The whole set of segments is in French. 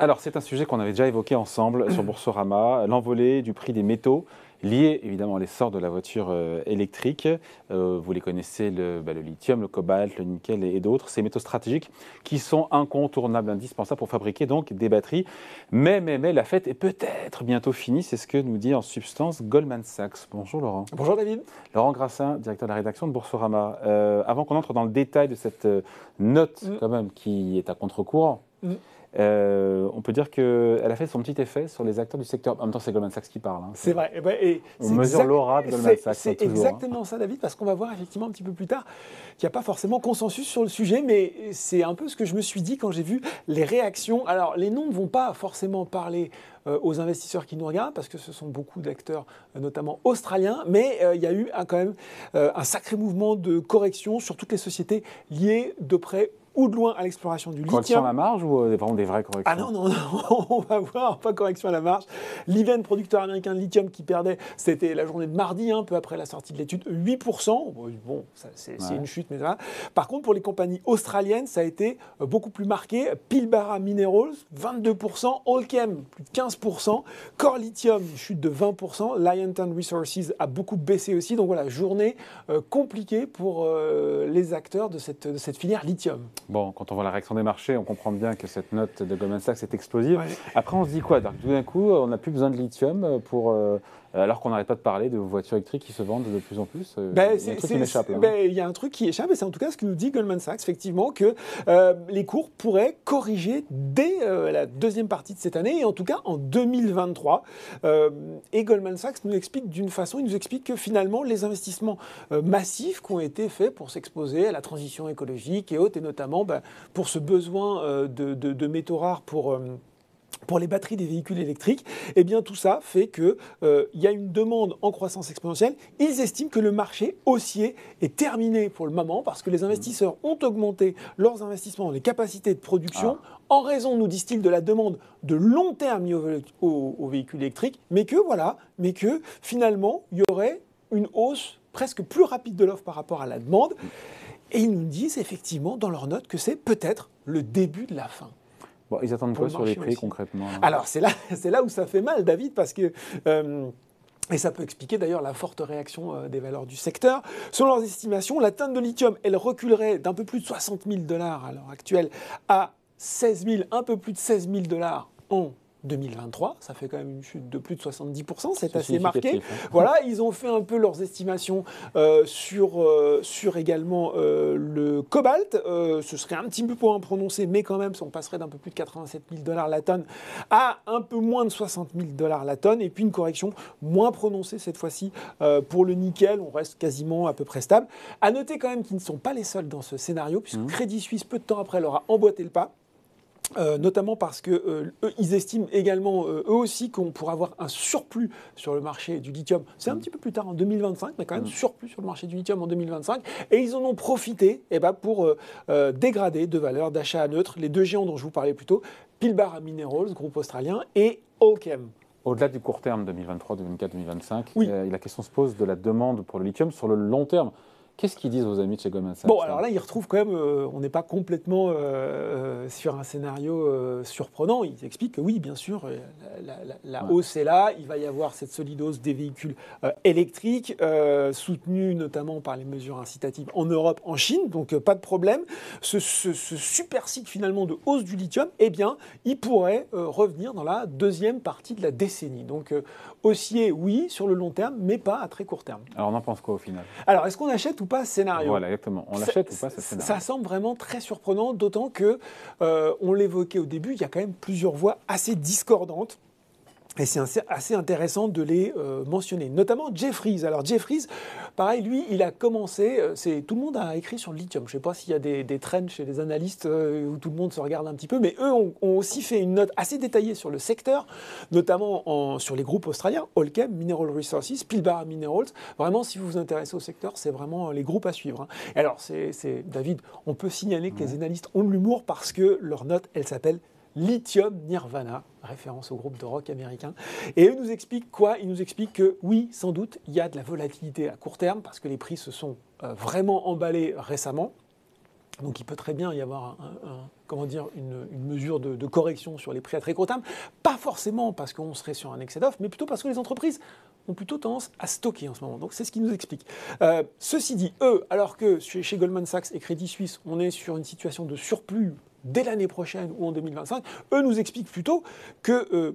Alors, c'est un sujet qu'on avait déjà évoqué ensemble sur Boursorama, l'envolée du prix des métaux lié évidemment à l'essor de la voiture électrique. Vous les connaissez, le lithium, le cobalt, le nickel et d'autres, ces métaux stratégiques qui sont incontournables, indispensables pour fabriquer donc des batteries. Mais, la fête est peut-être bientôt finie, c'est ce que nous dit en substance Goldman Sachs. Bonjour Laurent. Bonjour David. Laurent Grassin, directeur de la rédaction de Boursorama. Avant qu'on entre dans le détail de cette note quand même qui est à contre-courant, on peut dire qu'elle a fait son petit effet sur les acteurs du secteur. En même temps, c'est Goldman Sachs qui parle. Hein. C'est vrai. On mesure l'aura de Goldman Sachs. C'est exactement ça, David, parce qu'on va voir effectivement un petit peu plus tard qu'il n'y a pas forcément consensus sur le sujet, mais c'est un peu ce que je me suis dit quand j'ai vu les réactions. Alors, les noms ne vont pas forcément parler aux investisseurs qui nous regardent, parce que ce sont beaucoup d'acteurs, notamment australiens, mais il y a eu quand même un sacré mouvement de correction sur toutes les sociétés liées de près ou de loin à l'exploration du lithium. Correction à la marge ou vraiment des vraies corrections? Ah non, on va voir, pas correction à la marge. Livent, producteur américain de lithium qui perdait, c'était la journée de mardi, peu après la sortie de l'étude, 8%. Bon, c'est une chute, mais voilà. Par contre, pour les compagnies australiennes, ça a été beaucoup plus marqué. Pilbara Minerals, 22%. Allkem, plus de 15%. Core Lithium, une chute de 20%. Liontown Resources a beaucoup baissé aussi. Donc voilà, journée compliquée pour les acteurs de cette filière lithium. Bon, quand on voit la réaction des marchés, on comprend bien que cette note de Goldman Sachs est explosive. Ouais. Après, on se dit quoi? Tout d'un coup, on n'a plus besoin de lithium alors qu'on n'arrête pas de parler de voitures électriques qui se vendent de plus en plus. Il y a un truc qui m'échappe. Il y a un truc qui échappe, et c'est en tout cas ce que nous dit Goldman Sachs, effectivement, que les cours pourraient corriger dès la deuxième partie de cette année, et en tout cas en 2023. Et Goldman Sachs nous explique d'une façon, il nous explique que finalement, les investissements massifs qui ont été faits pour s'exposer à la transition écologique et autres, et notamment pour ce besoin de métaux rares pour les batteries des véhicules électriques, eh bien tout ça fait qu'il y a une demande en croissance exponentielle. Ils estiment que le marché haussier est terminé pour le moment parce que les investisseurs ont augmenté leurs investissements dans les capacités de production en raison, nous disent-ils, de la demande de long terme liée aux véhicules électriques, mais que finalement, il y aurait une hausse presque plus rapide de l'offre par rapport à la demande. Et ils nous disent effectivement dans leurs notes que c'est peut-être le début de la fin. Bon, ils attendent quoi sur les prix concrètement? Alors c'est là où ça fait mal, David, parce que et ça peut expliquer d'ailleurs la forte réaction des valeurs du secteur. Selon leurs estimations, la tonne de lithium, elle reculerait d'un peu plus de 60 000 $ à l'heure actuelle à 16 000, un peu plus de 16 000 $ en 2023, ça fait quand même une chute de plus de 70%, c'est assez marqué. Voilà, ils ont fait un peu leurs estimations sur également le cobalt. Ce serait un petit peu moins prononcé, mais quand même, on passerait d'un peu plus de 87 000 $ la tonne à un peu moins de 60 000 $ la tonne. Et puis une correction moins prononcée cette fois-ci pour le nickel, on reste quasiment à peu près stable. À noter quand même qu'ils ne sont pas les seuls dans ce scénario, puisque Crédit Suisse, peu de temps après, leur a emboîté le pas. Notamment parce que ils estiment également eux aussi qu'on pourra avoir un surplus sur le marché du lithium. C'est un petit peu plus tard en 2025, mais quand même surplus sur le marché du lithium en 2025. Et ils en ont profité pour dégrader de valeur d'achat à neutre les deux géants dont je vous parlais plus tôt, Pilbara Minerals, groupe australien, et Allkem. Au-delà du court terme 2023, 2024, 2025, oui. La question se pose de la demande pour le lithium sur le long terme. Qu'est-ce qu'ils disent vos amis de chez Goldman Sachs? Bon, alors là, ils retrouvent quand même, on n'est pas complètement sur un scénario surprenant. Ils expliquent que oui, bien sûr, la hausse est là. Il va y avoir cette solide hausse des véhicules électriques, soutenue notamment par les mesures incitatives en Europe, en Chine. Donc, pas de problème. Ce super cycle finalement de hausse du lithium, eh bien, il pourrait revenir dans la deuxième partie de la décennie. Donc, haussier, oui, sur le long terme, mais pas à très court terme. Alors, on en pense quoi au final? Alors, est-ce qu'on achète ou pas ce scénario? Voilà, exactement. On l'achète ou pas ce scénario? Ça semble vraiment très surprenant, d'autant que, on l'évoquait au début, il y a quand même plusieurs voix assez discordantes. Et c'est assez intéressant de les mentionner, notamment Jefferies. Alors Jefferies, pareil, lui, il a commencé, tout le monde a écrit sur le lithium. Je ne sais pas s'il y a des trends chez les analystes où tout le monde se regarde un petit peu, mais eux ont aussi fait une note assez détaillée sur le secteur, notamment sur les groupes australiens, Allkem, Mineral Resources, Pilbara Minerals. Vraiment, si vous vous intéressez au secteur, c'est vraiment les groupes à suivre. Et alors, David, on peut signaler que les analystes ont de l'humour parce que leur note, elle s'appelle Lithium Nirvana, référence au groupe de rock américain. Et eux nous expliquent quoi? Ils nous expliquent que oui, sans doute, il y a de la volatilité à court terme parce que les prix se sont vraiment emballés récemment. Donc il peut très bien y avoir comment dire, une mesure de correction sur les prix à très court terme, pas forcément parce qu'on serait sur un excès d'offre, mais plutôt parce que les entreprises ont plutôt tendance à stocker en ce moment. Donc c'est ce qui nous explique. Ceci dit, eux, alors que chez Goldman Sachs et Crédit Suisse, on est sur une situation de surplus dès l'année prochaine ou en 2025, eux nous expliquent plutôt que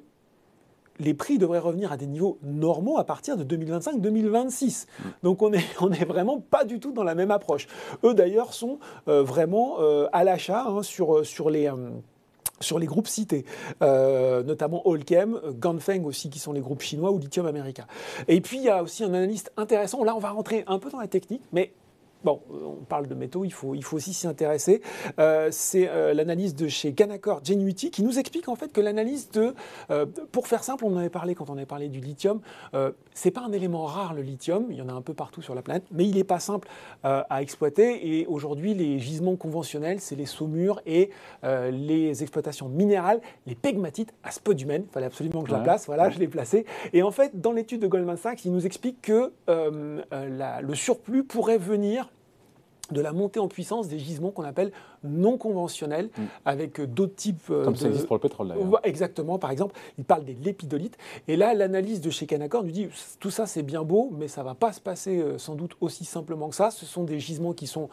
les prix devraient revenir à des niveaux normaux à partir de 2025-2026. Donc on est vraiment pas du tout dans la même approche. Eux d'ailleurs sont vraiment à l'achat sur les groupes cités, notamment Allkem, Ganfeng aussi, qui sont les groupes chinois, ou Lithium America. Et puis il y a aussi un analyste intéressant, là on va rentrer un peu dans la technique, mais bon, on parle de métaux, il faut aussi s'y intéresser. C'est l'analyse de chez Canaccord Genuity qui nous explique en fait que l'analyse pour faire simple, on en avait parlé quand on avait parlé du lithium, c'est pas un élément rare le lithium, il y en a un peu partout sur la planète, mais il n'est pas simple à exploiter. Et aujourd'hui, les gisements conventionnels, c'est les saumures et les exploitations minérales, les pegmatites à spodumène. Il fallait absolument que je la place, voilà, je l'ai placée. Et en fait, dans l'étude de Goldman Sachs, il nous explique que le surplus pourrait venir de la montée en puissance des gisements qu'on appelle non conventionnels, avec d'autres types Comme ça existe pour le pétrole d'ailleurs. Exactement, par exemple, il parle des lépidolites. Et là, l'analyse de chez Canaccord nous dit, tout ça c'est bien beau, mais ça ne va pas se passer sans doute aussi simplement que ça. Ce sont des gisements qui sont,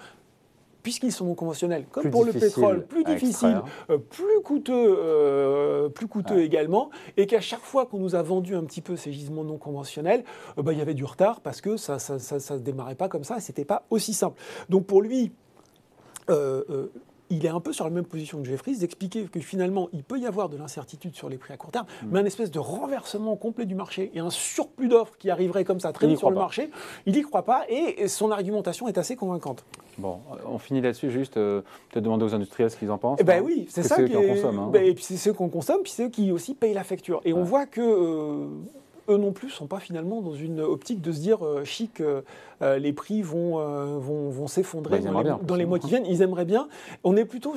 puisqu'ils sont non conventionnels, comme plus pour le pétrole, plus difficiles, plus coûteux également, et qu'à chaque fois qu'on nous a vendu un petit peu ces gisements non conventionnels, il y avait du retard parce que ça ne démarrait pas comme ça, et c'était pas aussi simple. Donc pour lui, il est un peu sur la même position que Jefferies, d'expliquer que finalement, il peut y avoir de l'incertitude sur les prix à court terme, mais un espèce de renversement complet du marché et un surplus d'offres qui arriverait comme ça très vite sur le marché, il n'y croit pas, et son argumentation est assez convaincante. Bon, on finit là-dessus, juste peut-être demander aux industriels ce qu'ils en pensent. Eh ben oui, c'est ça qui en consomment. Et puis c'est ceux qu'on consomme, puis c'est eux qui aussi payent la facture. Et on voit que eux non plus ne sont pas finalement dans une optique de se dire chic, les prix vont s'effondrer dans les mois qui viennent. Ils aimeraient bien. On est plutôt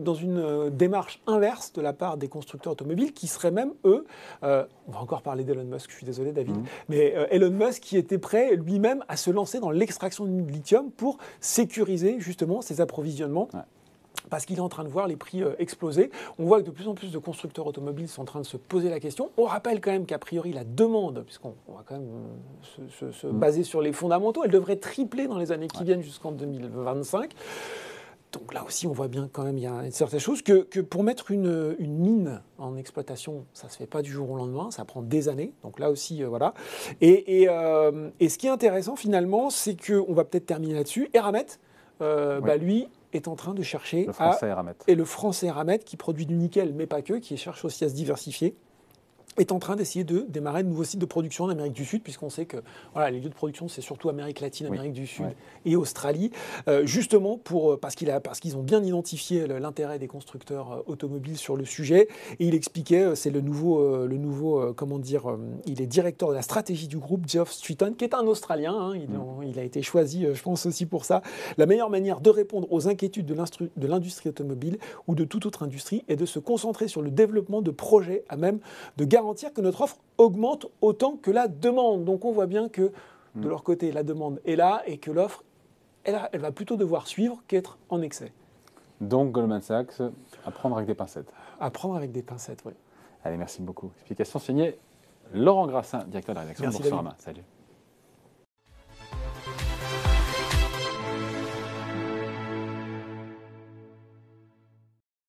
dans une démarche inverse de la part des constructeurs automobiles qui seraient même, eux, on va encore parler d'Elon Musk, je suis désolé David, mais Elon Musk qui était prêt lui-même à se lancer dans l'extraction de lithium pour sécuriser justement ses approvisionnements. Ouais. Parce qu'il est en train de voir les prix exploser. On voit que de plus en plus de constructeurs automobiles sont en train de se poser la question. On rappelle quand même qu'a priori la demande, puisqu'on va quand même se baser sur les fondamentaux, elle devrait tripler dans les années qui viennent jusqu'en 2025. Donc là aussi, on voit bien quand même, il y a une certaine chose, que pour mettre une mine en exploitation, ça ne se fait pas du jour au lendemain, ça prend des années. Donc là aussi, voilà. Et ce qui est intéressant finalement, c'est qu'on va peut-être terminer là-dessus. Eramet, lui, est en train de chercher le français Eramet qui produit du nickel, mais pas que, qui cherche aussi à se diversifier, est en train d'essayer de démarrer de nouveaux sites de production en Amérique du Sud, puisqu'on sait que voilà, les lieux de production, c'est surtout Amérique latine, Amérique du Sud et Australie, justement parce qu'ils ont bien identifié l'intérêt des constructeurs automobiles sur le sujet. Et il expliquait, c'est le nouveau il est directeur de la stratégie du groupe, Geoff Streeton, qui est un Australien, il a été choisi, je pense aussi pour ça. La meilleure manière de répondre aux inquiétudes de l'industrie automobile ou de toute autre industrie est de se concentrer sur le développement de projets à même de garantir que notre offre augmente autant que la demande. Donc on voit bien que de leur côté, la demande est là et que l'offre, elle va plutôt devoir suivre qu'être en excès. Donc Goldman Sachs, à prendre avec des pincettes. À prendre avec des pincettes, oui. Allez, merci beaucoup. Explication signée Laurent Grassin, directeur de la rédaction de Boursorama. Salut.